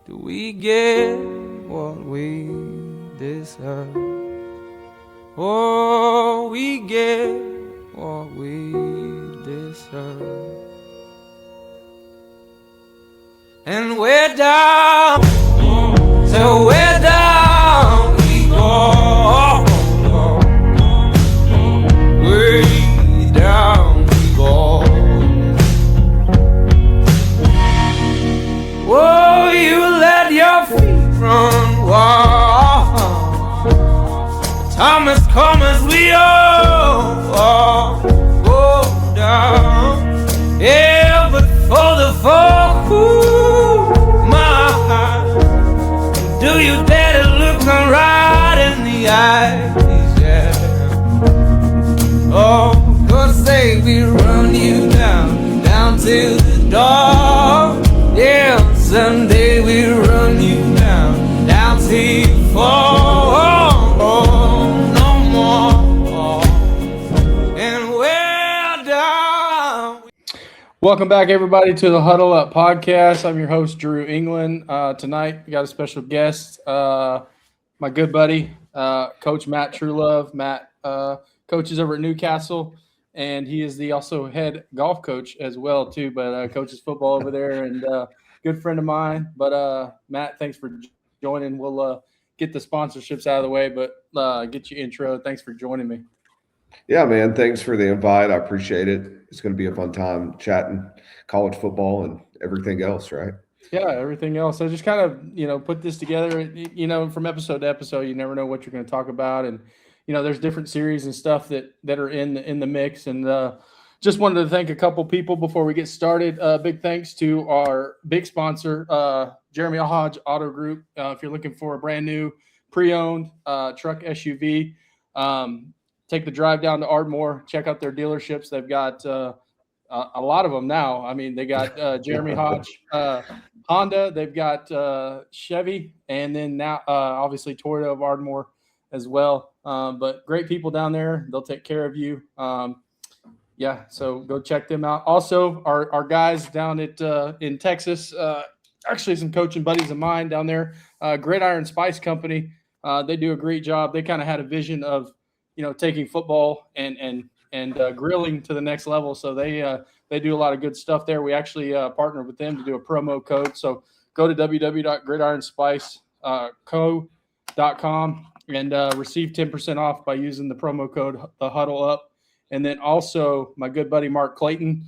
Do we get what we deserve? Oh, we get what we deserve. And we're down, so we're down we go. Way down we go. Whoa, you let your feet run wild. Time has come as we all go down. Yeah, but for the fall, my heart, do you dare to look me right in the eyes? Yeah. Oh, 'cause they will run you down to the door. Yeah, someday we'll run you down till you fall. No more. And we're down. Welcome back, everybody, to the Huddle Up podcast. I'm your host, Drew England. Tonight, we got a special guest, my good buddy, Coach Matt Truelove. Matt coaches over at Newcastle, and he is the also head golf coach as well, too, but coaches football over there, and good friend of mine. But, Matt, thanks for joining. We'll get the sponsorships out of the way, but get your intro. Thanks for joining me. Yeah, man. Thanks for the invite. I appreciate it. It's going to be a fun time chatting college football and everything else, right? Yeah, everything else. So just kind of, put this together, from episode to episode. You never know what you're going to talk about. And, there's different series and stuff that are in the mix. And just wanted to thank a couple people before we get started. Big thanks to our big sponsor, Jeremy Hodge Auto Group. If you're looking for a brand new pre-owned truck SUV, take the drive down to Ardmore. Check out their dealerships. They've got a lot of them now. I mean, they got Jeremy Hodge Honda. They've got Chevy, and then now obviously Toyota of Ardmore as well. But great people down there. They'll take care of you. So go check them out. Also, our guys down at in Texas, actually some coaching buddies of mine down there, Gridiron Spice Company. They do a great job. They kind of had a vision of taking football and grilling to the next level. So they do a lot of good stuff there. We actually partnered with them to do a promo code. So go to www.gridironspiceco.com and receive 10% off by using the promo code the Huddle Up. And then also my good buddy Mark Clayton,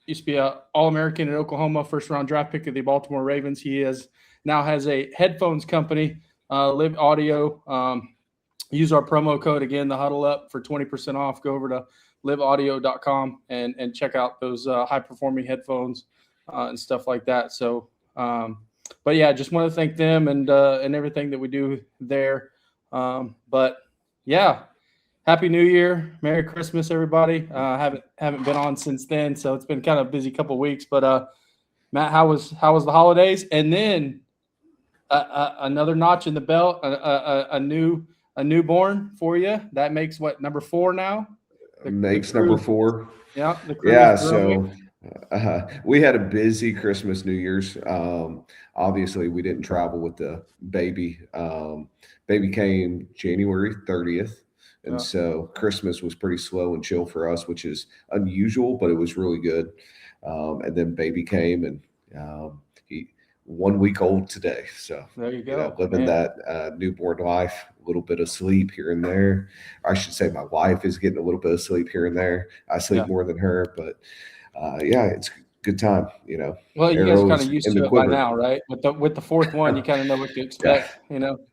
used to be an All-American in Oklahoma, first-round draft pick of the Baltimore Ravens. He now has a headphones company, Live Audio. Use our promo code, again, the Huddle Up, for 20% off. Go over to liveaudio.com and check out those high-performing headphones and stuff like that. So, but, yeah, just want to thank them and everything that we do there. But, yeah, Happy New Year. Merry Christmas, everybody. Haven't been on since then, so it's been kind of a busy couple of weeks. But, Matt, how was the holidays? And then another notch in the belt, a newborn for you. That makes what, number 4 now? Makes number 4. Yeah. So we had a busy Christmas, New Year's. Obviously, we didn't travel with the baby. Baby came January 30th. And so Christmas was pretty slow and chill for us, which is unusual, but it was really good. And then baby came, and he 1 week old today. So there you go. Living that newborn life, a little bit of sleep here and there. I should say my wife is getting a little bit of sleep here and there. I sleep more than her, but it's a good time. Well, you guys are kind of used to it by now, right? With the 4th one, you kind of know what to expect.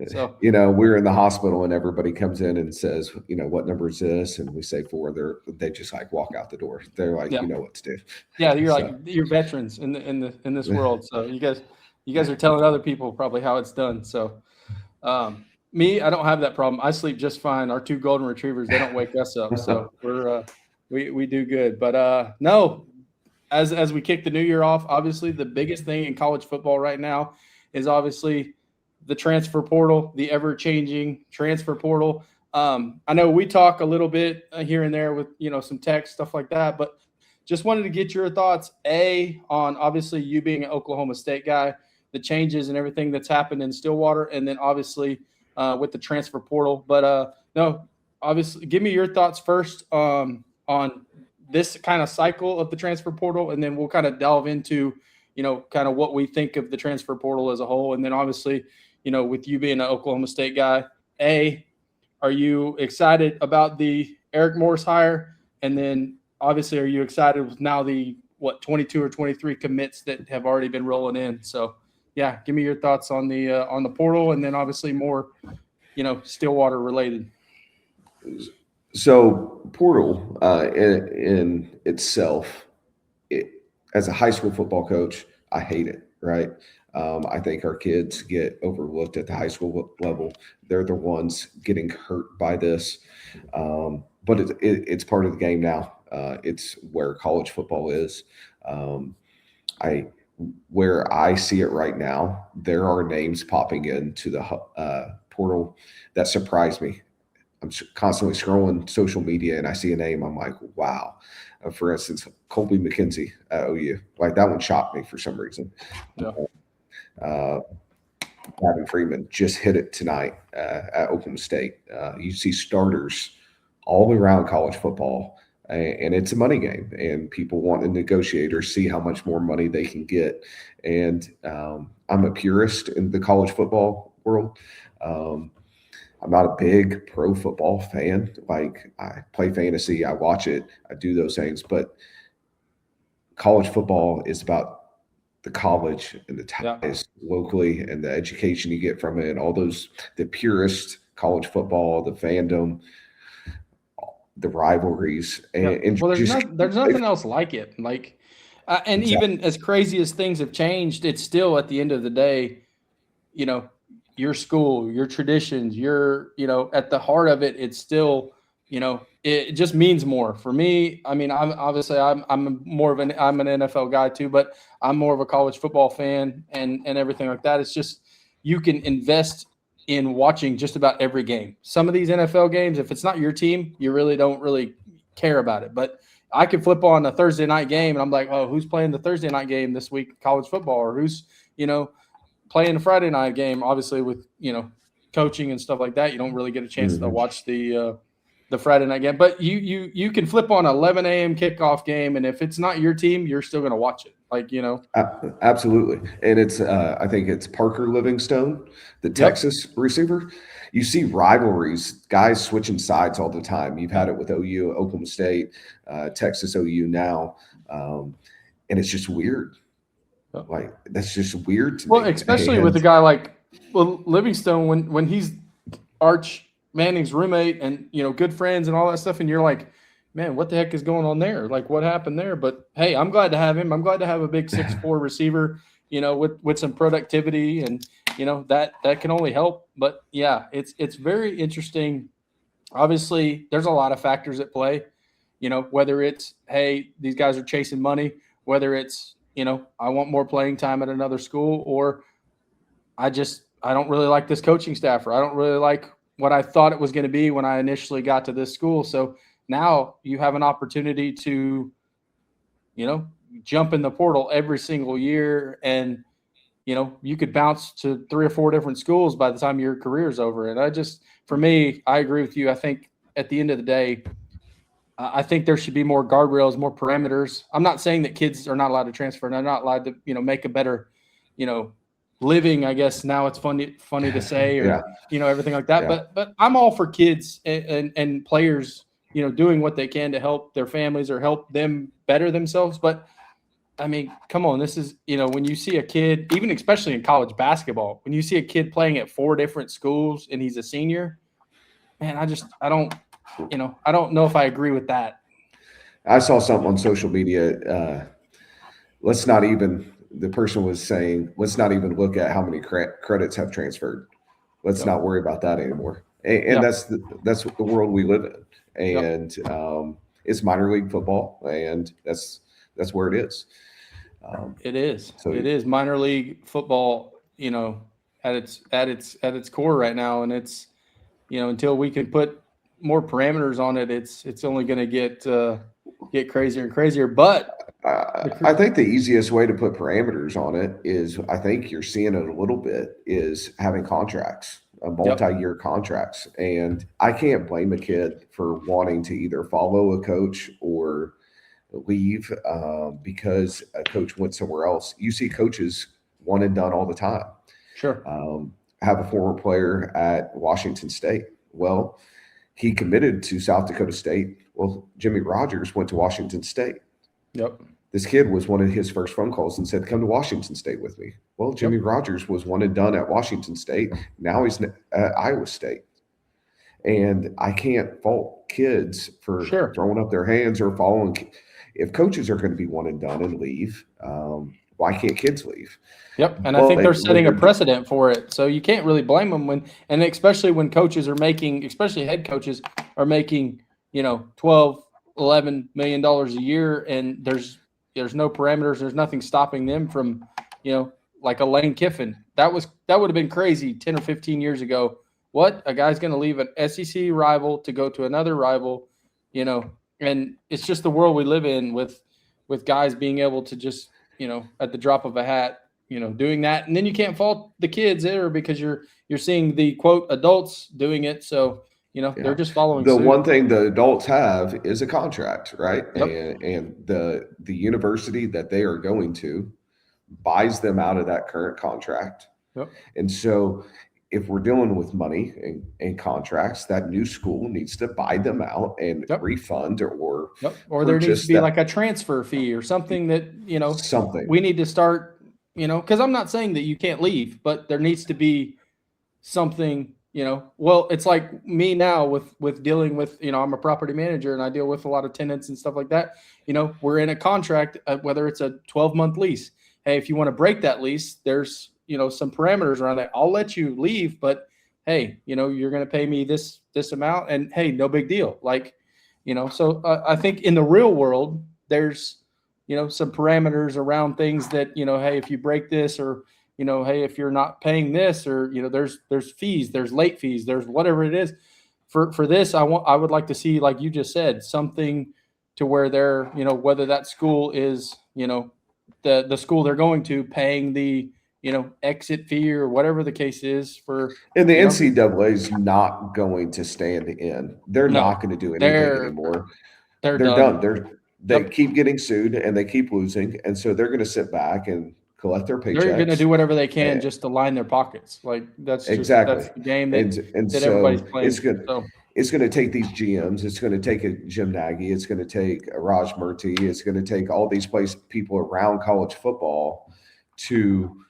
So we're in the hospital and everybody comes in and says, what number is this? And we say 4. They just like walk out the door. They're like, you know what to do. Yeah, you're veterans in this world. So you guys are telling other people probably how it's done. So me, I don't have that problem. I sleep just fine. Our 2 golden retrievers, they don't wake us up. So we do good. But no. As we kick the new year off, obviously the biggest thing in college football right now is obviously the transfer portal, the ever-changing transfer portal. I know we talk a little bit here and there with some text, stuff like that, but Just wanted to get your thoughts, A, on obviously you being an Oklahoma State guy, the changes and everything that's happened in Stillwater, and then obviously with the transfer portal. But no, obviously, give me your thoughts first on this kind of cycle of the transfer portal, and then we'll kind of delve into, kind of what we think of the transfer portal as a whole. And then obviously, with you being an Oklahoma State guy, are you excited about the Eric Morris hire? And then obviously, are you excited with now the 22 or 23 commits that have already been rolling in? So yeah, give me your thoughts on the portal, and then obviously more, Stillwater related. So portal in itself, as a high school football coach, I hate it. Right? I think our kids get overlooked at the high school level. They're the ones getting hurt by this, but it's part of the game now. It's where college football is. Where I see it right now, there are names popping into the portal that surprise me. I'm constantly scrolling social media and I see a name. I'm like, wow. For instance, Colby McKenzie at OU. Like that one shocked me for some reason. Yeah. Gavin Freeman just hit it tonight at Oklahoma State. You see starters all around college football, and it's a money game, and people want to negotiate or see how much more money they can get. And I'm a purist in the college football world. I'm not a big pro football fan. Like I play fantasy, I watch it, I do those things, but college football is about the college and the ties locally and the education you get from it, and all those, the purist college football, the fandom, the rivalries, and well, there's nothing else like it. Like, and exactly. Even as crazy as things have changed, it's still at the end of the day, your school, your traditions, at the heart of it, it's still, it just means more for me. I mean, I'm an NFL guy too, but I'm more of a college football fan and everything like that. It's just, you can invest in watching just about every game. Some of these NFL games, if it's not your team, you really don't really care about it. But I could flip on a Thursday night game and I'm like, oh, who's playing the Thursday night game this week, college football, or who's, playing the Friday night game. Obviously with, coaching and stuff like that, you don't really get a chance to watch the Friday night game, but you can flip on 11 a.m. kickoff game. And if it's not your team, you're still going to watch it. Like, Absolutely. And it's, I think it's Parker Livingstone, the Texas receiver. You see rivalries, guys switching sides all the time. You've had it with OU, Oklahoma State, Texas, OU now. And it's just weird. Like, that's just weird to me. Well, especially with a guy like Livingstone, when he's Arch Manning's roommate and, good friends and all that stuff. And you're like, man, what the heck is going on there? Like, what happened there? But hey, I'm glad to have him. I'm glad to have a big 6'4" receiver, with some productivity, and, that can only help. But yeah, it's very interesting. Obviously there's a lot of factors at play, whether it's, hey, these guys are chasing money, whether it's, I want more playing time at another school, or I don't really like this coaching staff, or I don't really like what I thought it was going to be when I initially got to this school. So now you have an opportunity to, jump in the portal every single year, and, you could bounce to 3 or 4 different schools by the time your career is over. And for me, I agree with you. I think at the end of the day, I think there should be more guardrails, more parameters. I'm not saying that kids are not allowed to transfer and they're not allowed to, make a better, living, I guess now it's funny to say, or, everything like that. Yeah. But I'm all for kids and players, doing what they can to help their families or help them better themselves. But I mean, come on, this is, when you see a kid, even especially in college basketball, when you see a kid playing at 4 different schools and he's a senior, man, I don't know if I agree with that. I saw something on social media. The person was saying, let's not even look at how many credits have transferred. Let's not worry about that anymore. And that's the world we live in. And it's minor league football, and that's where it is. It is. So it is minor league football, at its core right now. And it's, until we can put more parameters on it, it's only going to get crazier and crazier. But I think the easiest way to put parameters on it is, I think you're seeing it a little bit, is having contracts, multi-year contracts. And I can't blame a kid for wanting to either follow a coach or leave because a coach went somewhere else. You see coaches one and done all the time. Sure. I have a former player at Washington State. Well, he committed to South Dakota State. Well, Jimmy Rogers went to Washington State. Yep. This kid was one of his first phone calls and said, "Come to Washington State with me." Well, Jimmy Rogers was one and done at Washington State. Now he's at Iowa State. And I can't fault kids for throwing up their hands or following. If coaches are going to be one and done and leave, why can't kids leave? Yep, and I think they're setting a precedent for it. So you can't really blame them and especially when coaches are making, especially head coaches are making, $12, $11 million a year, and there's no parameters. There's nothing stopping them from, like a Lane Kiffin. That would have been crazy 10 or 15 years ago. What? A guy's going to leave an SEC rival to go to another rival, and it's just the world we live in with guys being able to just, at the drop of a hat, doing that. And then you can't fault the kids either because you're seeing the quote adults doing it. So, they're just following the suit. One thing the adults have is a contract, right? Yep. And the university that they are going to buys them out of that current contract. Yep. And so if we're dealing with money and contracts, that new school needs to buy them out and refund or there needs to be like a transfer fee or something that, something we need to start, because I'm not saying that you can't leave, but there needs to be something, well, it's like me now with dealing with, I'm a property manager and I deal with a lot of tenants and stuff like that. We're in a contract, whether it's a 12-month lease. Hey, if you want to break that lease, there's, some parameters around that. I'll let you leave, but hey, you're going to pay me this amount, and hey, no big deal. Like, so I think in the real world, there's, some parameters around things that, hey, if you break this or, hey, if you're not paying this or, there's fees, there's late fees, there's whatever it is for this. I would like to see, like you just said, something to where they're, whether that school is, the school they're going to paying the, exit fee or whatever the case is for. And the NCAA is not going to stand in. They're not going to do anything anymore. They're done. They keep getting sued and they keep losing. And so they're going to sit back and collect their paychecks. They're going to do whatever they can just to line their pockets. Like that's exactly that's the game that so everybody's playing. It's going to take these GMs. It's going to take a Jim Nagy. It's going to take a Raj Murthy. It's going to take all these people around college football to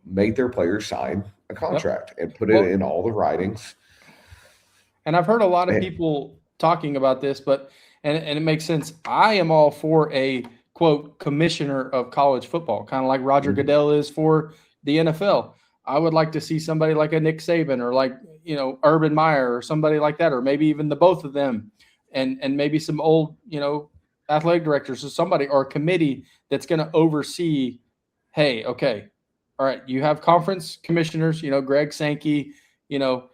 make their players sign a contract and put it in all the writings. And I've heard a lot of people talking about this, but and it makes sense. I am all for a quote commissioner of college football, kind of like Roger Goodell is for the NFL. I would like to see somebody like a Nick Saban or like, Urban Meyer or somebody like that, or maybe even the both of them, and maybe some old, athletic directors or somebody or a committee that's going to oversee, hey, okay, all right, you have conference commissioners, Greg Sankey, Brett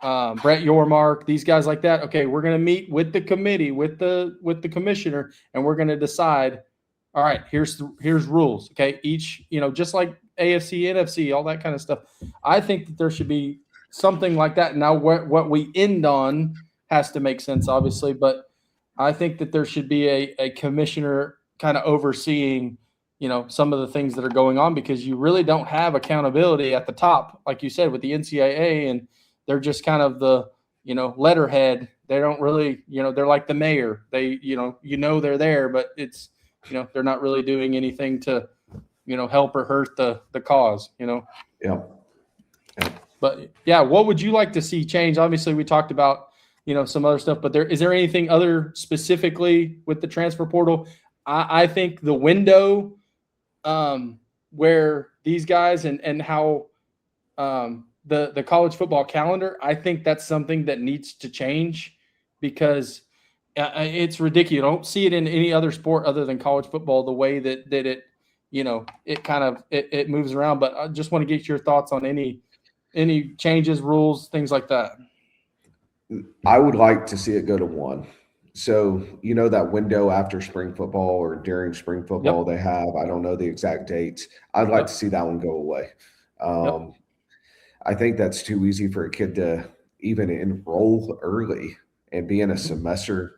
Yormark, these guys like that. Okay, we're going to meet with the committee, with the commissioner, and we're going to decide, all right, here's rules. Okay, each, just like AFC, NFC, all that kind of stuff. I think that there should be something like that. Now, what we end on has to make sense, obviously, but I think that there should be a commissioner kind of overseeing, some of the things that are going on, because you really don't have accountability at the top, like you said, with the NCAA, and they're just kind of the, letterhead. They don't really, they're like the mayor. They, they're there, but it's, they're not really doing anything to, help or hurt the cause, Yeah. But yeah, what would you like to see change? Obviously, we talked about, some other stuff, but is there anything other specifically with the transfer portal? I think the window where these guys and how the college football calendar, I think that's something that needs to change, because it's ridiculous. You don't see it in any other sport other than college football, the way that it, it kind of it moves around. But I just want to get your thoughts on any changes, rules, things like that. I would like to see it go to one. So, that window after spring football or during spring football they have, I don't know the exact dates. I'd like to see that one go away. Yep. I think that's too easy for a kid to even enroll early and be in a semester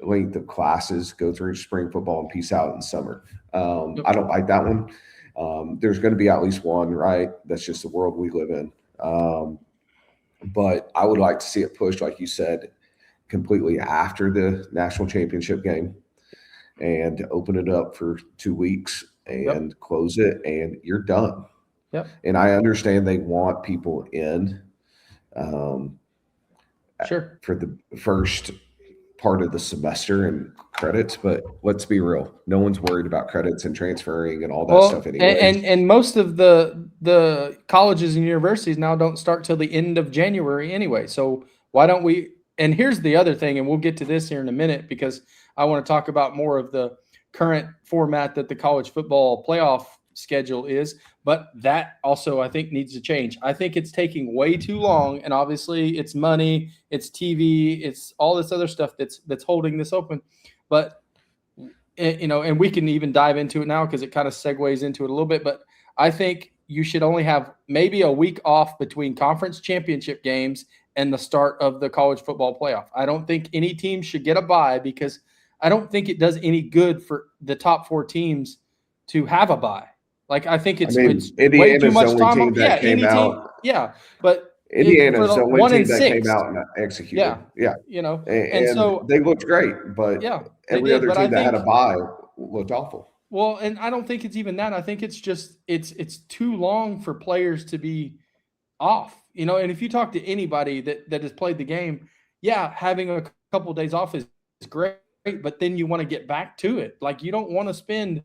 length of classes, go through spring football and peace out in summer. I don't like that one. There's going to be at least one, right? That's just the world we live in. But I would like to see it pushed, like you said, completely after the national championship game and open it up for 2 weeks and close it, and you're done. Yep. And I understand they want people in Sure. for the first part of the semester and credits, but let's be real, no one's worried about credits and transferring and all that stuff anyway. And most of the colleges and universities now don't start till the end of January anyway. So why don't we? And here's the other thing, and we'll get to this here in a minute because I want to talk about more of the current format that the college football playoff schedule is. But that also, I think, needs to change. I think it's taking way too long, and obviously, it's money, it's TV, it's all this other stuff that's holding this open. But and we can even dive into it now because it kind of segues into it a little bit. But I think you should only have maybe a week off between conference championship games and the start of the college football playoff. I don't think any team should get a bye because I don't think it does any good for the top 4 teams to have a bye. Like I think it's way too much time. But Indiana's the only 1 team and that 6 came out and executed. Yeah. And so they looked great, but every other team that had a bye looked awful. Well, and I don't think it's even that. I think it's just it's too long for players to be off. And if you talk to anybody that has played the game, having a couple of days off is great, but then you want to get back to it. Like you don't want to spend,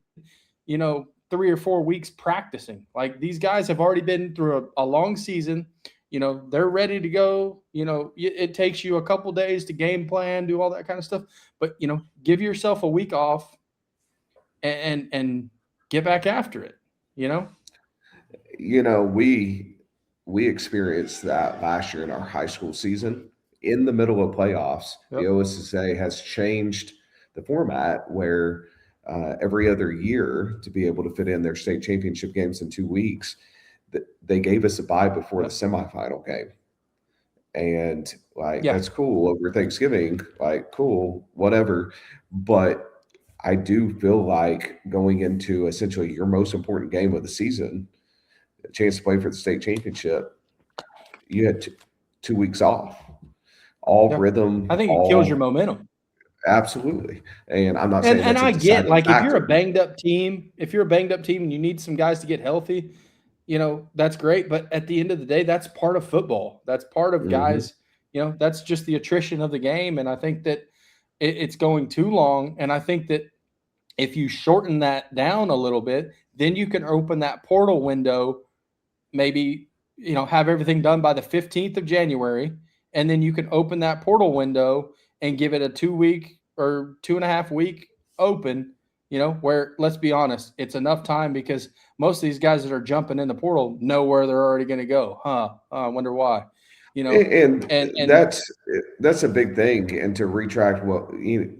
3 or 4 weeks practicing. Like these guys have already been through a long season. They're ready to go. It takes you a couple days to game plan, do all that kind of stuff. But, give yourself a week off and get back after it, We experienced that last year in our high school season. In the middle of playoffs, the OSSA has changed the format where every other year to be able to fit in their state championship games in 2 weeks, they gave us a bye before the semifinal game. And that's cool over Thanksgiving, cool, whatever. But I do feel like going into essentially your most important game of the season, a chance to play for the state championship, you had 2 weeks off, rhythm. I think it kills your momentum. Absolutely. And I'm not saying and I get if you're a banged up team and you need some guys to get healthy, that's great. But at the end of the day, that's part of football. That's part of guys, that's just the attrition of the game. And I think that it's going too long. And I think that if you shorten that down a little bit, then you can open that portal window, maybe, have everything done by the 15th of January. And then you can open that portal window and give it a 2 week or 2.5 week open, where, let's be honest, it's enough time because most of these guys that are jumping in the portal know where they're already going to go. I wonder why, and that's a big thing. And to retract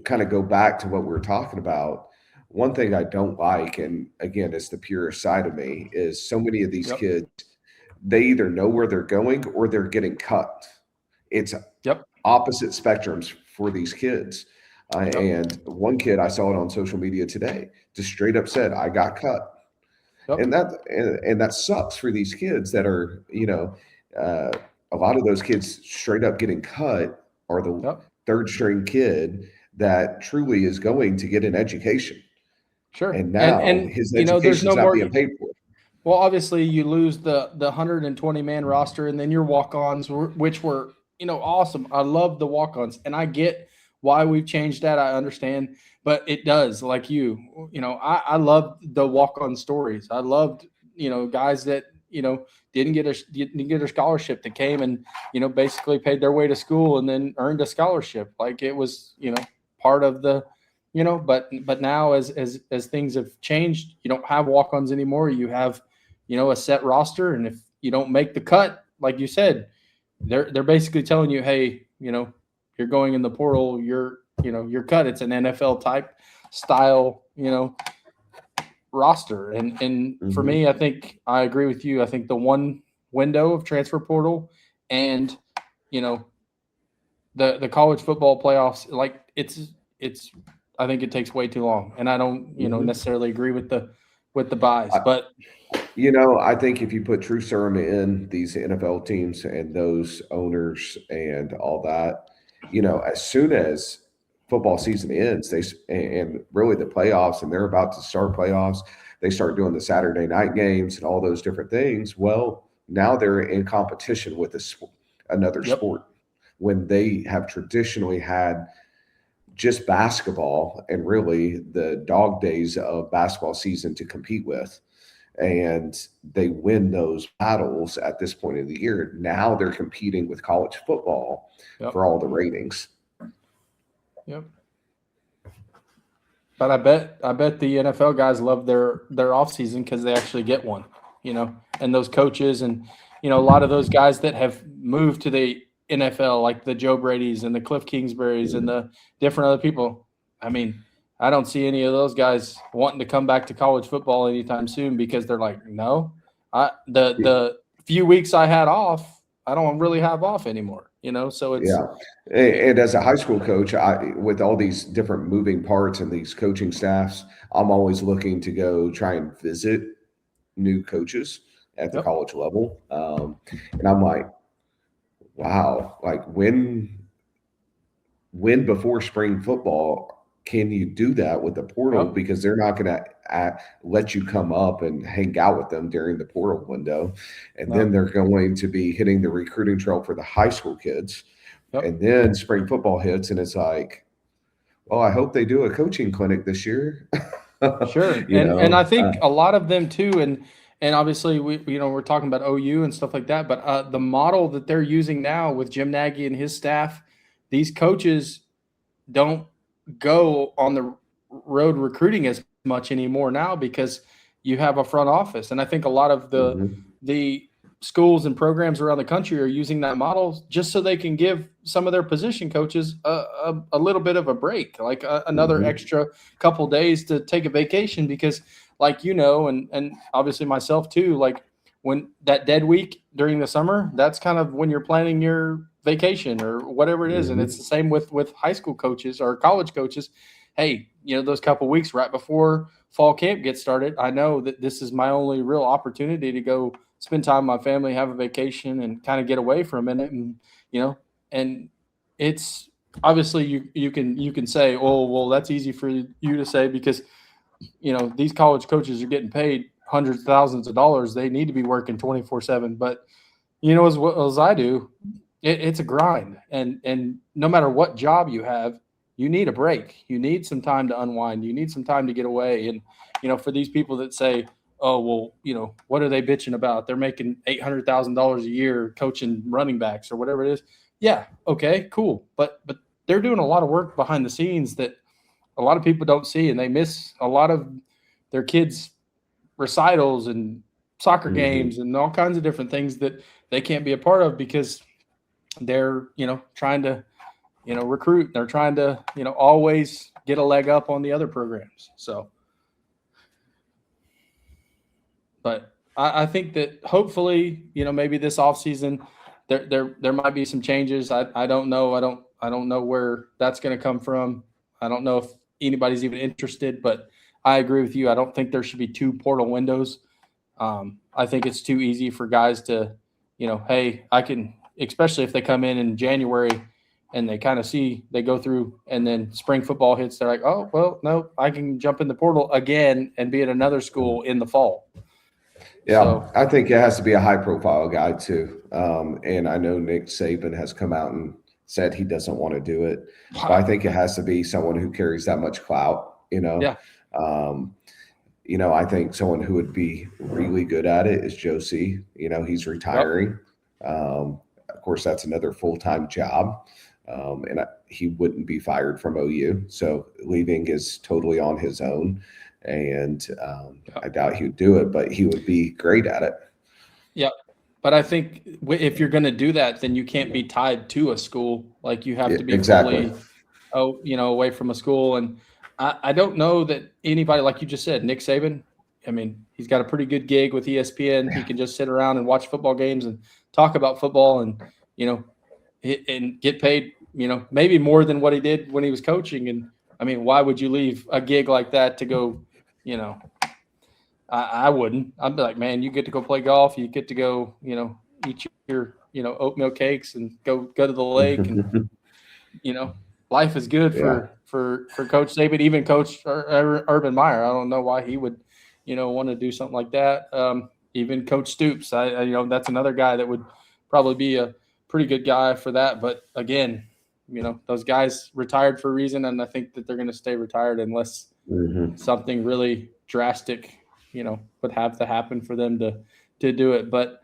kind of go back to what we were talking about. One thing I don't like, and again, it's the purest side of me, is so many of these kids, they either know where they're going or they're getting cut. It's opposite spectrums for these kids. And one kid, I saw it on social media today, just straight up said, I got cut. And that sucks for these kids that are, a lot of those kids straight up getting cut are the third string kid that truly is going to get an education. Sure. And now his education is not being paid for. Well, obviously you lose the 120 man roster and then your walk-ons, which were, awesome. I love the walk-ons and I get why we've changed that. I understand, but it does, like I love the walk-on stories. I loved, guys that, didn't get a scholarship that came and, basically paid their way to school and then earned a scholarship. Like it was, part of the, but now as things have changed, you don't have walk-ons anymore. You have, a set roster. And if you don't make the cut, like you said, they're basically telling you, hey, you're going in the portal. You're you're cut. It's an NFL type style, roster. And for me, I think I agree with you. I think the one window of transfer portal and, the college football playoffs, like it's I think it takes way too long. And I don't, necessarily agree with the buys, but I think if you put true serum in these NFL teams and those owners and all that, as soon as football season ends, and really the playoffs, and they're about to start playoffs, they start doing the Saturday night games and all those different things. Well, now they're in competition with another sport when they have traditionally had just basketball and really the dog days of basketball season to compete with. And they win those battles at this point of the year. Now they're competing with college football for all the ratings. Yep. But I bet the NFL guys love their off season because they actually get one, and those coaches and a lot of those guys that have moved to the NFL, like the Joe Brady's and the Cliff Kingsbury's and the different other people. I mean, I don't see any of those guys wanting to come back to college football anytime soon because they're like, no, the few weeks I had off, I don't really have off anymore, so it's And as a high school coach, with all these different moving parts and these coaching staffs, I'm always looking to go try and visit new coaches at the college level. And I'm like, wow, like when before spring football can you do that with the portal? Because they're not going to let you come up and hang out with them during the portal window. And then they're going to be hitting the recruiting trail for the high school kids. And then spring football hits, and it's like, well, I hope they do a coaching clinic this year. Sure. And I think a lot of them too, and obviously we're talking about OU and stuff like that, but the model that they're using now with Jim Nagy and his staff, these coaches don't go on the road recruiting as much anymore now because you have a front office. And I think a lot of the schools and programs around the country are using that model just so they can give some of their position coaches a little bit of a break, like another extra couple days to take a vacation because like, and obviously myself too, like when that dead week during the summer, that's kind of when you're planning your vacation or whatever it is. And it's the same with high school coaches or college coaches. Hey, those couple weeks right before fall camp gets started, I know that this is my only real opportunity to go spend time with my family, have a vacation, and kind of get away for a minute. And, and it's obviously you can say, oh, well, that's easy for you to say because, these college coaches are getting paid hundreds of thousands of dollars. They need to be working 24/7. But, as I do, it's a grind. And no matter what job you have, you need a break. You need some time to unwind. You need some time to get away. And, for these people that say, oh, well, what are they bitching about? They're making $800,000 a year coaching running backs or whatever it is. Yeah. Okay, cool. But they're doing a lot of work behind the scenes that a lot of people don't see, and they miss a lot of their kids' recitals and soccer games and all kinds of different things that they can't be a part of because they're, trying to, recruit. They're trying to, always get a leg up on the other programs. So, but I think that hopefully, maybe this offseason there might be some changes. I don't know. I don't know where that's going to come from. I don't know if anybody's even interested, but I agree with you. I don't think there should be two portal windows. I think it's too easy for guys to, hey, I can, especially if they come in January and they kind of they go through and then spring football hits. They're like, oh, well, no, I can jump in the portal again and be at another school in the fall. Yeah, so, I think it has to be a high-profile guy too. And I know Nick Saban has come out and said he doesn't want to do it. But I think it has to be someone who carries that much clout, Yeah. I think someone who would be really good at it is Josie. He's retiring. Of course, that's another full-time job. And he wouldn't be fired from OU. So leaving is totally on his own. And I doubt he would do it, but he would be great at it. Yeah. But I think if you're going to do that, then you can't be tied to a school. Like you have to be fully away from a school. And I don't know that anybody, like you just said, Nick Saban. I mean, he's got a pretty good gig with ESPN. He can just sit around and watch football games and talk about football, and and get paid, maybe more than what he did when he was coaching. And I mean, why would you leave a gig like that to go, I wouldn't. I'd be like, man, you get to go play golf. You get to go, eat your, oatmeal cakes and go to the lake. And, life is good Yeah. for Coach Saban, even Coach Urban Meyer. I don't know why he would, want to do something like that. Even Coach Stoops, that's another guy that would probably be a pretty good guy for that. But again, those guys retired for a reason, and I think that they're going to stay retired unless something really drastic, would have to happen for them to do it. But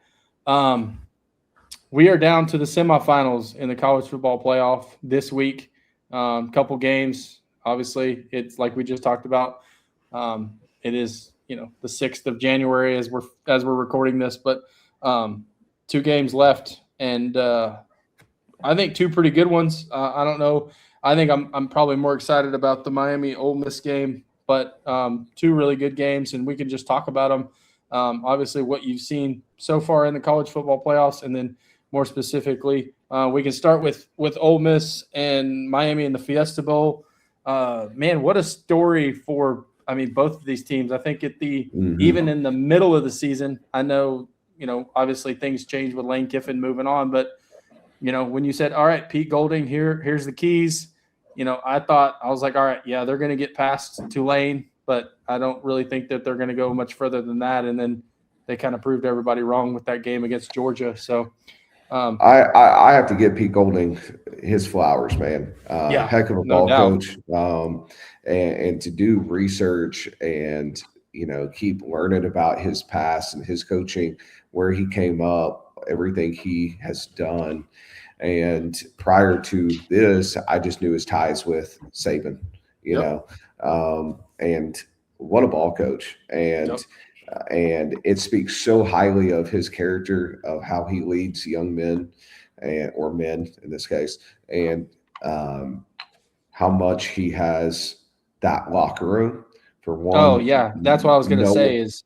we are down to the semifinals in the college football playoff this week. Couple games. Obviously, it's like we just talked about. It is, the 6th of January as we're recording this, but 2 games left, and I think 2 pretty good ones. I don't know. I think I'm probably more excited about the Miami Ole Miss game, but 2 really good games, and we can just talk about them. Obviously, what you've seen so far in the college football playoffs, and then more specifically, we can start with Ole Miss and Miami in the Fiesta Bowl. Man, what a story for both of these teams. I think even in the middle of the season, I know obviously things change with Lane Kiffin moving on, but when you said, all right, Pete Golding, here's the keys, I was like, all right, yeah, they're going to get past Tulane, but I don't really think that they're going to go much further than that. And then they kind of proved everybody wrong with that game against Georgia. So I have to give Pete Golding his flowers, man. Heck of a ball coach. And to do research and, keep learning about his past and his coaching, where he came up, everything he has done. And prior to this, I just knew his ties with Saban, and what a ball coach. And it speaks so highly of his character, of how he leads young men or men in this case, and how much he has that locker room for one. Oh yeah, that's what I was going to say is,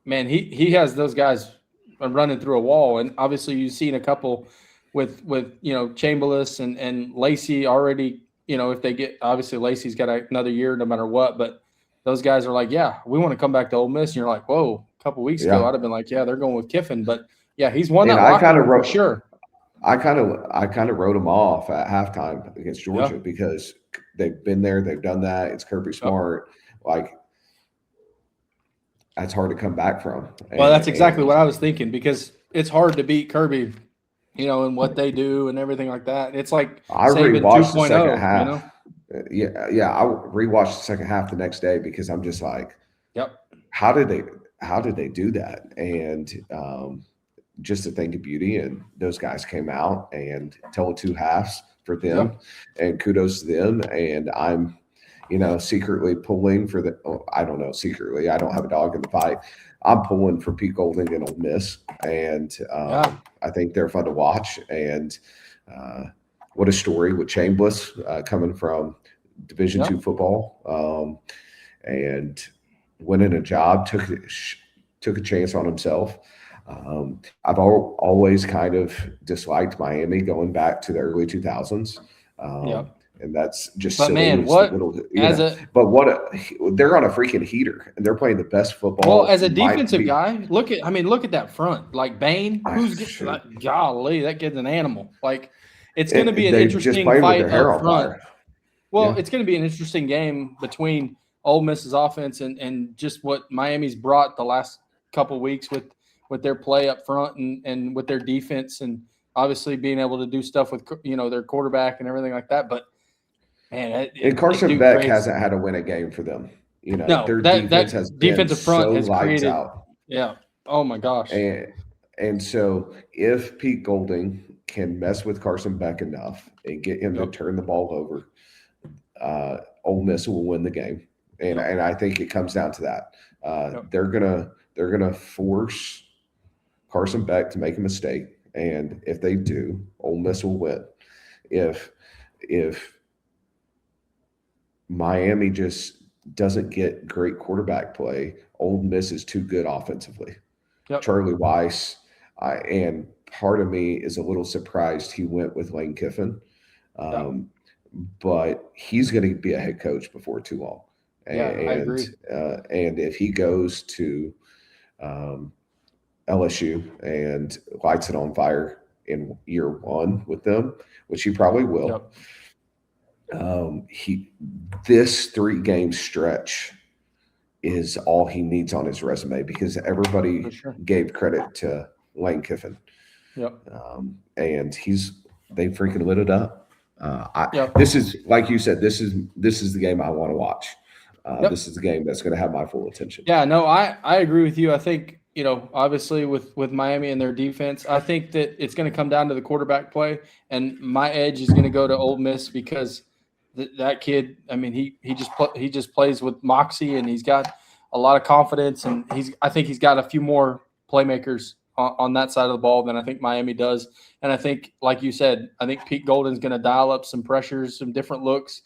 man, he has those guys running through a wall, and obviously you've seen a couple with Chambliss and Lacey already. If they get, obviously Lacey's got another year no matter what, but those guys are like, yeah, we want to come back to Ole Miss, and you're like, whoa. A couple weeks ago, I'd have been like, yeah, they're going with Kiffin, but yeah, he's won that locker room for sure. I kind of wrote him off at halftime against Georgia because they've been there, they've done that. It's Kirby Smart, that's hard to come back from. Well, that's exactly what I was thinking, because it's hard to beat Kirby, and what they do and everything like that. It's like I rewatched the second half. Yeah, I rewatched the second half the next day because I'm just like, how did they do that? And just a thing of beauty, and those guys came out and told 2 halves for them, and kudos to them. And I'm secretly pulling for I don't know, secretly, I don't have a dog in the fight. I'm pulling for Pete Golding and Ole Miss, and I think they're fun to watch. And what a story with Chambliss coming from Division II football, and winning a job, took a chance on himself. I've always kind of disliked Miami going back to the early 2000s. And that's just but silly. Man, they're on a freaking heater, and they're playing the best football. Well, as a defensive guy, look at that front. Like Bain, golly, that kid's an animal. Like, it's going to be an interesting fight up front. Well, it's going to be an interesting game between Ole Miss's offense and just what Miami's brought the last couple weeks with their play up front and with their defense, and obviously being able to do stuff with their quarterback and everything like that. But man, Carson Beck hasn't had to win a game for them. Their defense has defensive front has created. Out. Yeah. Oh my gosh. And so if Pete Golding can mess with Carson Beck enough and get him to turn the ball over, Ole Miss will win the game. And I think it comes down to that. They're gonna force Carson Beck to make a mistake, and if they do, Ole Miss will win. If Miami just doesn't get great quarterback play. Ole Miss is too good offensively. Yep. Charlie Weiss, and part of me is a little surprised he went with Lane Kiffin, Yeah. um, but he's going to be a head coach before too long. Yeah, I And agree. and if he goes to um, LSU and lights it on fire in year one with them, which he probably will, Yep. he this 3 game stretch is all he needs on his resume because For everybody sure. gave credit to Lane Kiffin, Yep. and they freaking lit it up. Yep. This is like you said. This is the game I want to watch. This Yep. is the game that's going to have my full attention. Yeah, no, I agree with you. I think, obviously with Miami and their defense, I think that it's going to come down to the quarterback play, and my edge is going to go to Ole Miss because that kid, I mean, he just plays with moxie, and he's got a lot of confidence, and I think he's got a few more playmakers on that side of the ball than I think Miami does. And I think, like you said, I think Pete Golden's going to dial up some pressures, some different looks.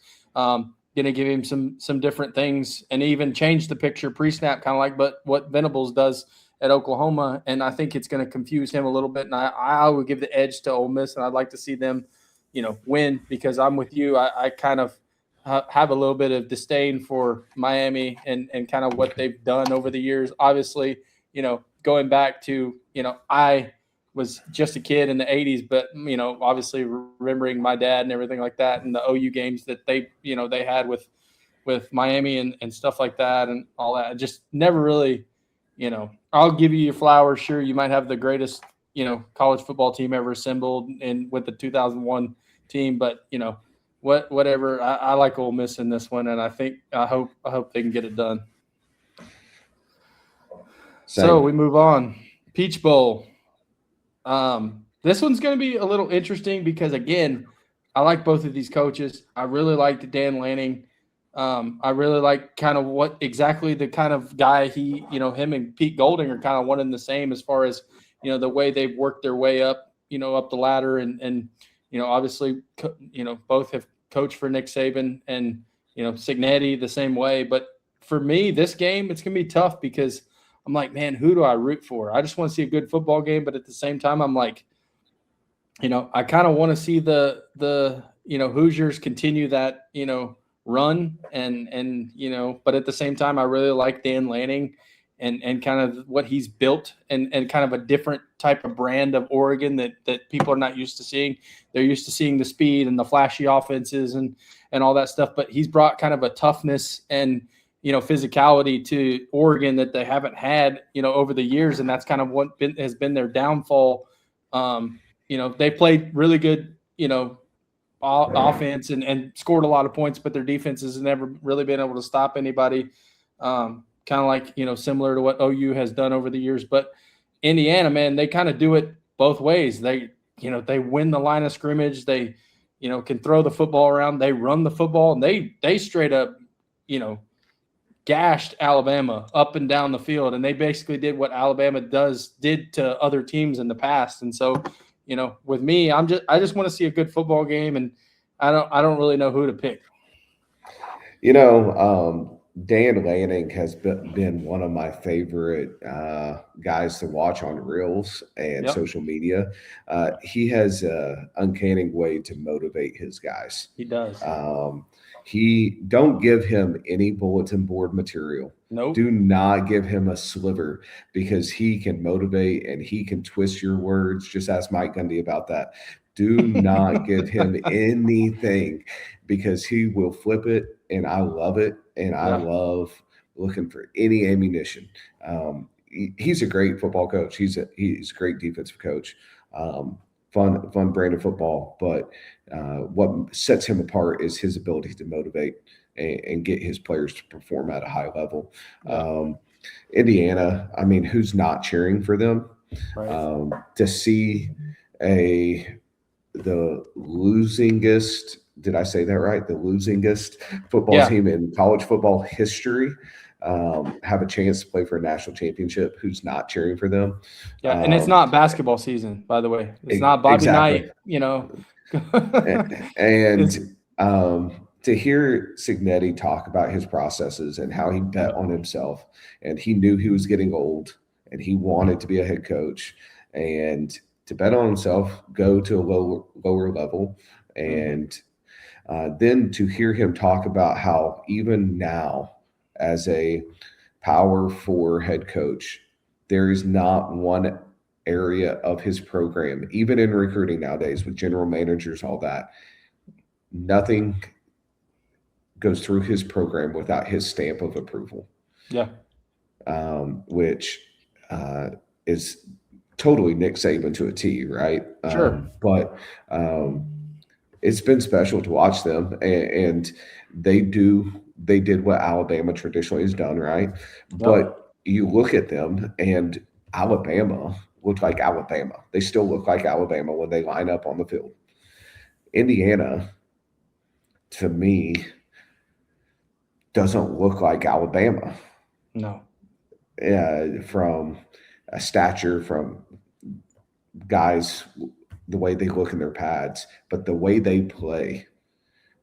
Going to give him some different things and even change the picture pre-snap, kind of like but what Venables does at Oklahoma. And I think it's going to confuse him a little bit. And I would give the edge to Ole Miss, and I'd like to see them, win because I'm with you. I kind of have a little bit of disdain for Miami and kind of what they've done over the years. Obviously, going back to, I was just a kid in the 80s, but obviously remembering my dad and everything like that, and the OU games that they had with Miami and stuff like that and all that. I just never really, I'll give you your flowers. Sure, you might have the greatest college football team ever assembled and with the 2001 team, but whatever. I like Ole Miss in this one, and I hope they can get it done. So Same. we move on. Peach Bowl. This one's going to be a little interesting because, again, I like both of these coaches. I really liked Dan Lanning. I really like kind of what exactly the kind of guy him and Pete Golding are kind of one and the same as far as, the way they've worked their way up, up the ladder. And obviously, both have coached for Nick Saban and, Cignetti the same way. But for me, this game, it's going to be tough because I'm like, man, who do I root for? I just want to see a good football game, but at the same time, I'm like, I kind of want to see the Hoosiers continue that run and but at the same time, I really like Dan Lanning and kind of what he's built and kind of a different type of brand of Oregon that people are not used to seeing. They're used to seeing the speed and the flashy offenses and all that stuff, but he's brought kind of a toughness and physicality to Oregon that they haven't had, over the years. And that's kind of what has been their downfall. They played really good, offense and scored a lot of points, but their defense has never really been able to stop anybody. Kind of like, similar to what OU has done over the years. But Indiana, man, they kind of do it both ways. They win the line of scrimmage. They, can throw the football around. They run the football, and they straight up, gashed Alabama up and down the field, and they basically did what Alabama did to other teams in the past. And so, with me, I just want to see a good football game, and I don't really know who to pick. Dan Lanning has been one of my favorite guys to watch on Reels and Yep. social media. He has an uncanny way to motivate his guys. He does. He don't give him any bulletin board material. Nope. Do not give him a sliver because he can motivate and he can twist your words. Just ask Mike Gundy about that. Do not give him anything because he will flip it, and I love it, and I love looking for any ammunition. He's a great football coach. He's a great defensive coach. Fun brand of football, but what sets him apart is his ability to motivate and get his players to perform at a high level. Indiana, I mean, who's not cheering for them? Right. To see the losingest, did I say that right? The losingest football team in college football history have a chance to play for a national championship. Who's not cheering for them? Yeah, and it's not basketball season, by the way. It's not Bobby Knight, and to hear Signetti talk about his processes and how he bet on himself, and he knew he was getting old and he wanted to be a head coach, and to bet on himself, go to a lower level, and then to hear him talk about how even now, as a Power 4 head coach, there is not one area of his program, even in recruiting nowadays with general managers, all that, nothing goes through his program without his stamp of approval. Yeah. Which is totally Nick Saban to a T, right? Sure. But it's been special to watch them, and they did what Alabama traditionally has done, right? But you look at them, and Alabama looked like Alabama. They still look like Alabama when they line up on the field. Indiana, to me, doesn't look like Alabama. No. From a stature, from guys, the way they look in their pads, but the way they play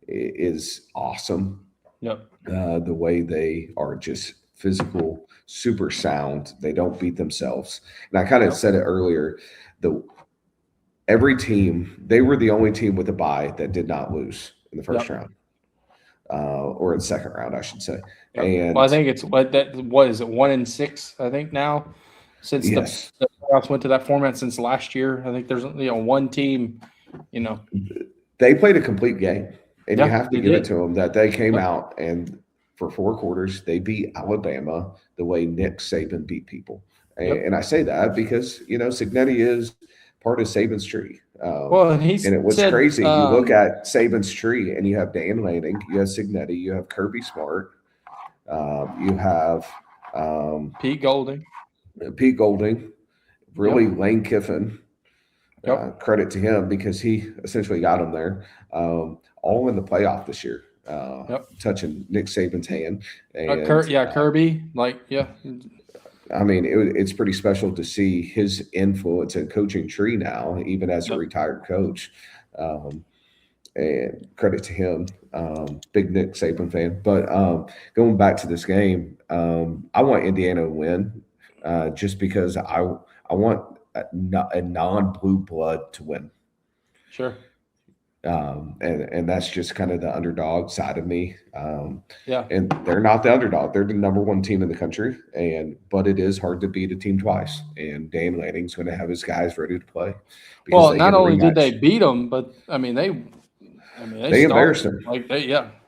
is awesome. Yep. The way they are just physical, super sound. They don't beat themselves. And I kind of said it earlier. Every team, they were the only team with a bye that did not lose in the first round. Or in the second round, I should say. Yep. And well, I think it's what is it, 1-6, I think now, since the playoffs went to that format since last year. I think there's one team, they played a complete game, and you have to give it to them that they came out and for 4 quarters they beat Alabama the way Nick Saban beat people. And I say that because Signetti is part of Saban's tree. And it was crazy. You look at Saban's tree, and you have Dan Lanning, you have Signetti, you have Kirby Smart, you have Pete Golding, really Lane Kiffin. Credit to him because he essentially got him there. All in the playoff this year, touching Nick Saban's hand. And, Kirby, I mean, it's pretty special to see his influence and coaching tree now, even as a retired coach. And credit to him, big Nick Saban fan. But going back to this game, I want Indiana to win, just because I want a non-blue blood to win. Sure. And that's just kind of the underdog side of me. And they're not the underdog. They're the number 1 team in the country. But it is hard to beat a team twice. And Dan Lanning's going to have his guys ready to play. Well, not only did they beat them, but I mean they embarrassed them.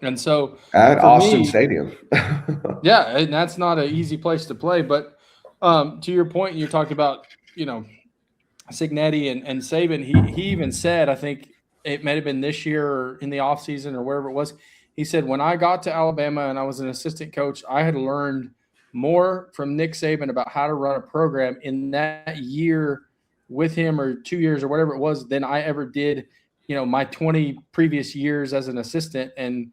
And so at Austin Stadium. And that's not an easy place to play. But to your point, you talked about Signetti and Saban. He even said, I think it might have been this year or in the offseason or wherever it was, he said, when I got to Alabama and I was an assistant coach, I had learned more from Nick Saban about how to run a program in that year with him, or 2 years or whatever it was, than I ever did, my 20 previous years as an assistant. And,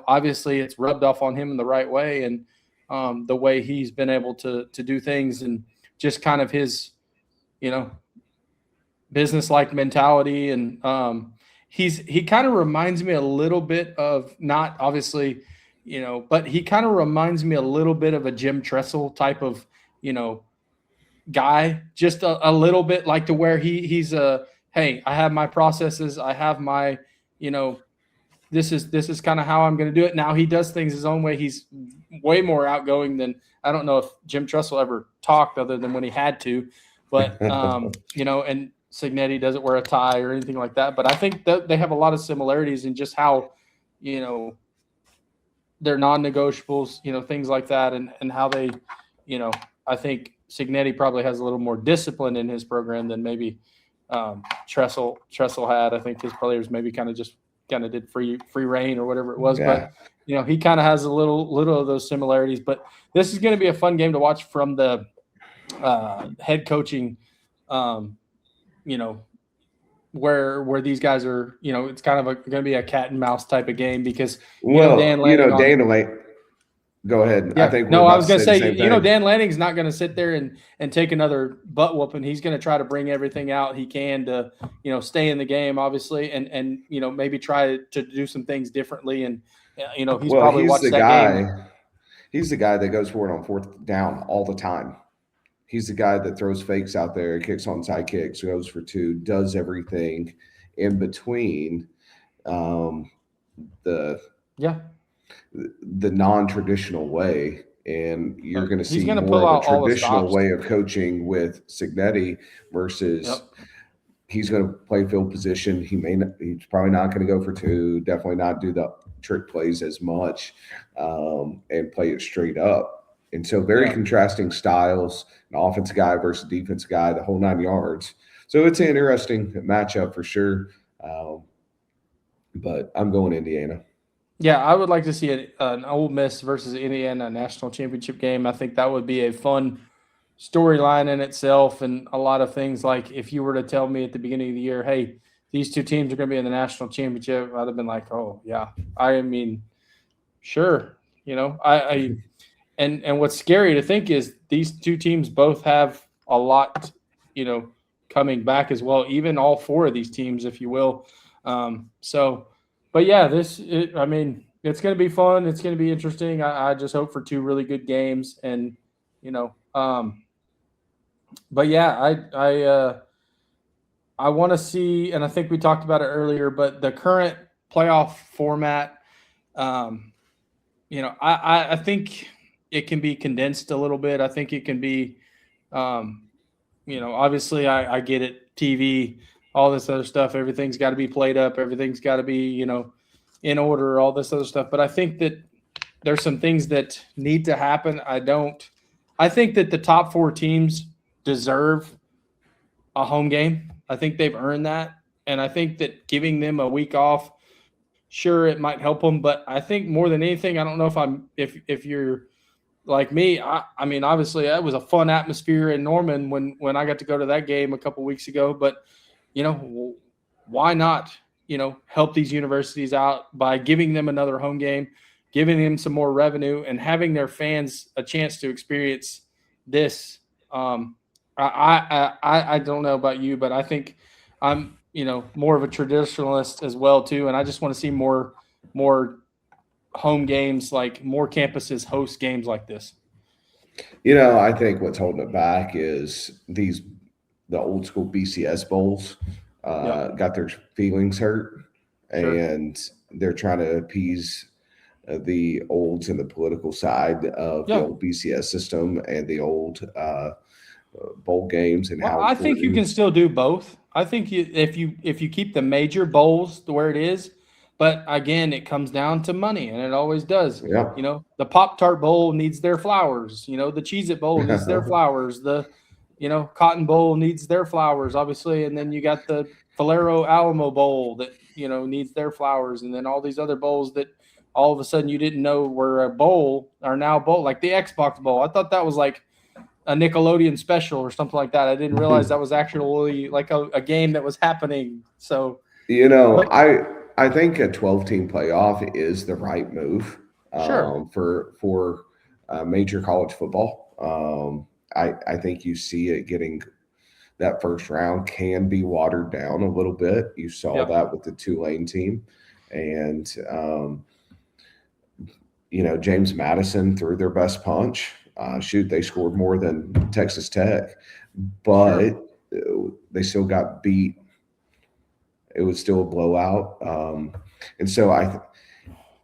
obviously it's rubbed off on him in the right way. And the way he's been able to do things, and just kind of his, business-like mentality. And he kind of reminds me a little bit of, not obviously, but he kind of reminds me a little bit of a Jim Tressel type of, guy, just a little bit, like, to where he's hey, I have my processes. I have my, this is kind of how I'm going to do it. Now he does things his own way. He's way more outgoing than, I don't know if Jim Tressel ever talked other than when he had to, but, and Signetti doesn't wear a tie or anything like that. But I think that they have a lot of similarities in just how, their non-negotiables, things like that, and how they, I think Signetti probably has a little more discipline in his program than maybe Tressel had. I think his players maybe kind of did free reign or whatever it was. But he kind of has a little of those similarities. But this is going to be a fun game to watch from the head coaching. Where these guys are, it's kind of going to be a cat and mouse type of game, because Dan Lanning Go ahead. I Yeah, think we're no, I about was to going to say the say, same thing. Dan Lanning's not going to sit there and take another butt whooping. He's going to try to bring everything out he can to, stay in the game, obviously, and maybe try to do some things differently. And he's Well, probably watched that game. he's the guy that goes for it on fourth down all the time. He's the guy that throws fakes out there, kicks on side kicks, goes for two, does everything in between um, the Yeah, the non-traditional way. And you're going to he's see going to more pull of a out all the traditional stops. way of coaching with Signetti versus Yep. he's going to play field position. He's probably not going to go for two, definitely not do the trick plays as much, and play it straight up. And so very Yeah. contrasting styles, an offensive guy versus defensive guy, the whole 9 yards. So it's an interesting matchup for sure. Um, but I'm going Indiana. Yeah, I would like to see an Ole Miss versus Indiana national championship game. I think that would be a fun storyline in itself, and a lot of things. Like if you were to tell me at the beginning of the year, "Hey, these two teams are going to be in the national championship," I'd have been like, "Oh yeah." I mean, sure. And what's scary to think is these two teams both have a lot, coming back as well. Even all four of these teams, if you will. So, but yeah, I mean, it's going to be fun. It's going to be interesting. I just hope for two really good games, and you know, but yeah, I want to see, and I think we talked about it earlier, but the current playoff format, um, I think it can be condensed a little bit. I think it can be, um, obviously I get it. TV, all this other stuff, everything's got to be played up. Everything's got to be, in order, all this other stuff. But I think that there's some things that need to happen. I think that the top four teams deserve a home game. I think they've earned that. And I think that giving them a week off, sure, it might help them. But I think more than anything, I don't know if you're like me, I mean, obviously that was a fun atmosphere in Norman when I got to go to that game a couple weeks ago. But why not help these universities out by giving them another home game, giving them some more revenue, and having their fans a chance to experience this. I don't know about you, but I think I'm more of a traditionalist as well too, and I just want to see more home games, like more campuses host games like this. I think what's holding it back is the old school BCS bowls Yep. got their feelings hurt, Sure. and they're trying to appease the olds and the political side of the Yeah. old BCS system and the old bowl games and Well, how I think you can important. still do both. I think if you keep the major bowls to where it is, but again, it comes down to money, and it always does. Yeah. The Pop Tart Bowl needs their flowers. The Cheez It Bowl needs their flowers. The Cotton Bowl needs their flowers, obviously, and then you got the Valero Alamo Bowl that needs their flowers, and then all these other bowls that all of a sudden you didn't know were a bowl are now bowl, like the Xbox Bowl. I thought that was like a Nickelodeon special or something like that. I didn't realize that was actually like a game that was happening. So, but I think a 12-team playoff is the right move sure. for major college football. I think you see it getting that first round can be watered down a little bit. You saw Yep. that with the Tulane team, and James Madison threw their best punch. Shoot, they scored more than Texas Tech, but they still got beat. It was still a blowout, and so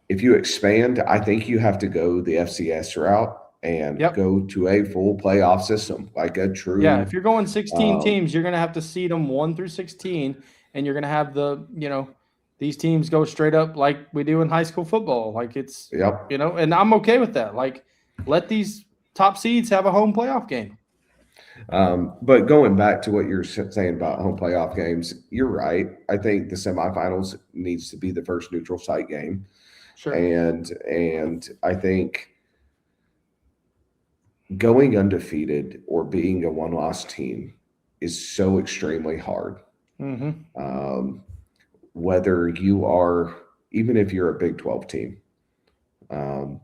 if you expand, I think you have to go the FCS route and Yep. go to a full playoff system, like a true. Yeah. If you're going 16 um, teams, you're going to have to seed them 1 through 16, and you're going to have these teams go straight up like we do in high school football. Like it's, Yep. and I'm okay with that. Like let these top seeds have a home playoff game. But going back to what you're saying about home playoff games, you're right. I think the semifinals needs to be the first neutral site game, Sure. and I think going undefeated or being a one-loss team is so extremely hard. Mm-hmm. Whether you are, even if you're a Big 12 team, um,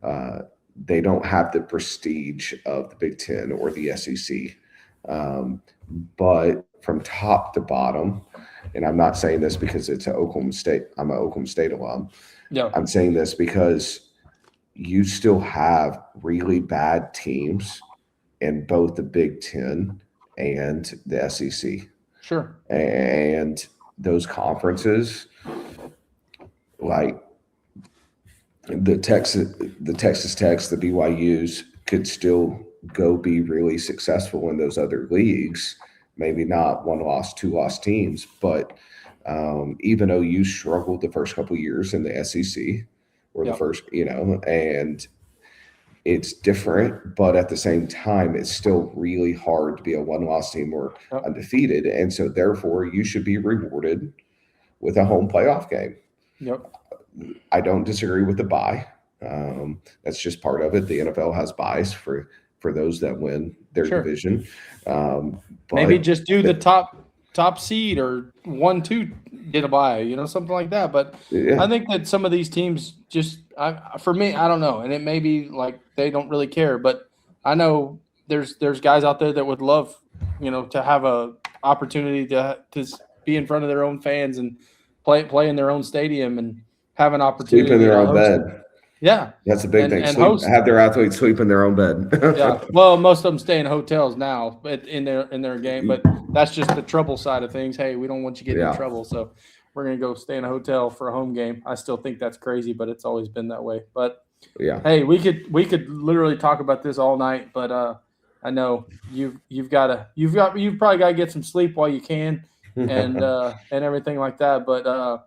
They don't have the prestige of the Big Ten or the SEC. But from top to bottom, and I'm not saying this because it's an Oklahoma State. I'm an Oklahoma State alum. Yeah. I'm saying this because you still have really bad teams in both the Big Ten and the SEC. Sure. And those conferences, like the Texas Techs, the BYU's, could still go be really successful in those other leagues. Maybe not 1-loss, 2-loss teams, but even though you struggled the first couple of years in the SEC or the first, and it's different, but at the same time, it's still really hard to be a 1-loss team or undefeated. And so therefore you should be rewarded with a home playoff game. Yep. I don't disagree with the bye. That's just part of it. The NFL has buys for those that win their division. But maybe just do the top seed or 1-2 get a bye, something like that. But I think that some of these teams just, for me, I don't know. And it may be like they don't really care, but I know there's guys out there that would love, to have a opportunity to be in front of their own fans and play in their own stadium and have an opportunity. Sleep in their own bed. Yeah. That's a big thing. And have their athletes sleep in their own bed. Yeah. Well, most of them stay in hotels now, but in their game. But that's just the trouble side of things. Hey, we don't want you getting in trouble, so we're gonna go stay in a hotel for a home game. I still think that's crazy, but it's always been that way. But hey, we could literally talk about this all night. But I know you've probably got to get some sleep while you can, and everything like that. But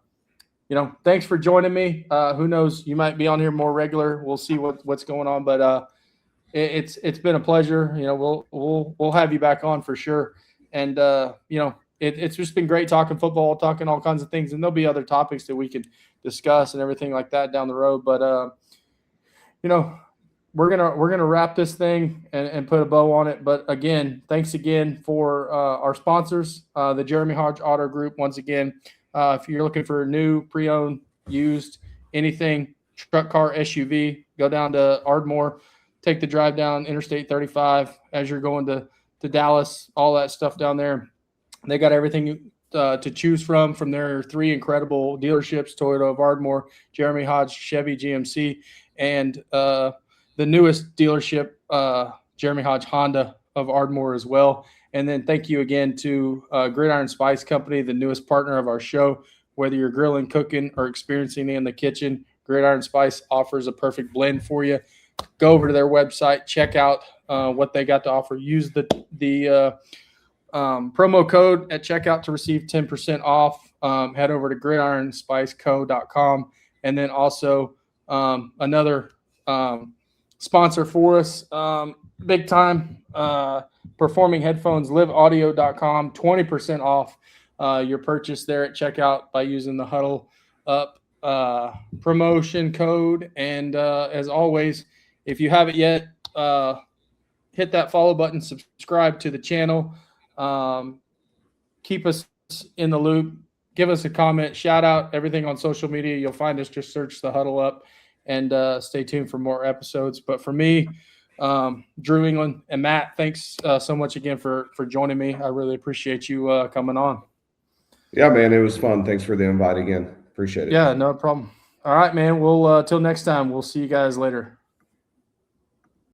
thanks for joining me. Who knows? You might be on here more regular. We'll see what's going on. But it's been a pleasure. We'll have you back on for sure. And it's just been great talking football, talking all kinds of things. And there'll be other topics that we could discuss and everything like that down the road. But we're gonna wrap this thing and put a bow on it. But again, thanks again for our sponsors, the Jeremy Hodge Auto Group. Once again. If you're looking for new, pre-owned, used, anything, truck, car, SUV, go down to Ardmore, take the drive down Interstate 35 as you're going to Dallas, all that stuff down there. They got everything to choose from their 3 incredible dealerships, Toyota of Ardmore, Jeremy Hodge, Chevy, GMC, and the newest dealership, Jeremy Hodge Honda of Ardmore as well. And then thank you again to Gridiron Spice Company, the newest partner of our show. Whether you're grilling, cooking, or experiencing in the kitchen, Gridiron Spice offers a perfect blend for you. Go over to their website, check out what they got to offer. Use the promo code at checkout to receive 10% off. Head over to gridironspiceco.com. And then also another sponsor for us, big time, Performing Headphones, liveaudio.com, 20% off your purchase there at checkout by using the Huddle Up promotion code. And as always, if you haven't yet, hit that follow button, subscribe to the channel, keep us in the loop, give us a comment, shout out, everything on social media. You'll find us, just search the Huddle Up, and stay tuned for more episodes. But for me, Drew England and Matt, thanks so much again for joining me. I really appreciate you coming on. Yeah, man, it was fun. Thanks for the invite again. Appreciate it. Yeah, no problem. All right, man. We'll till next time. We'll see you guys later.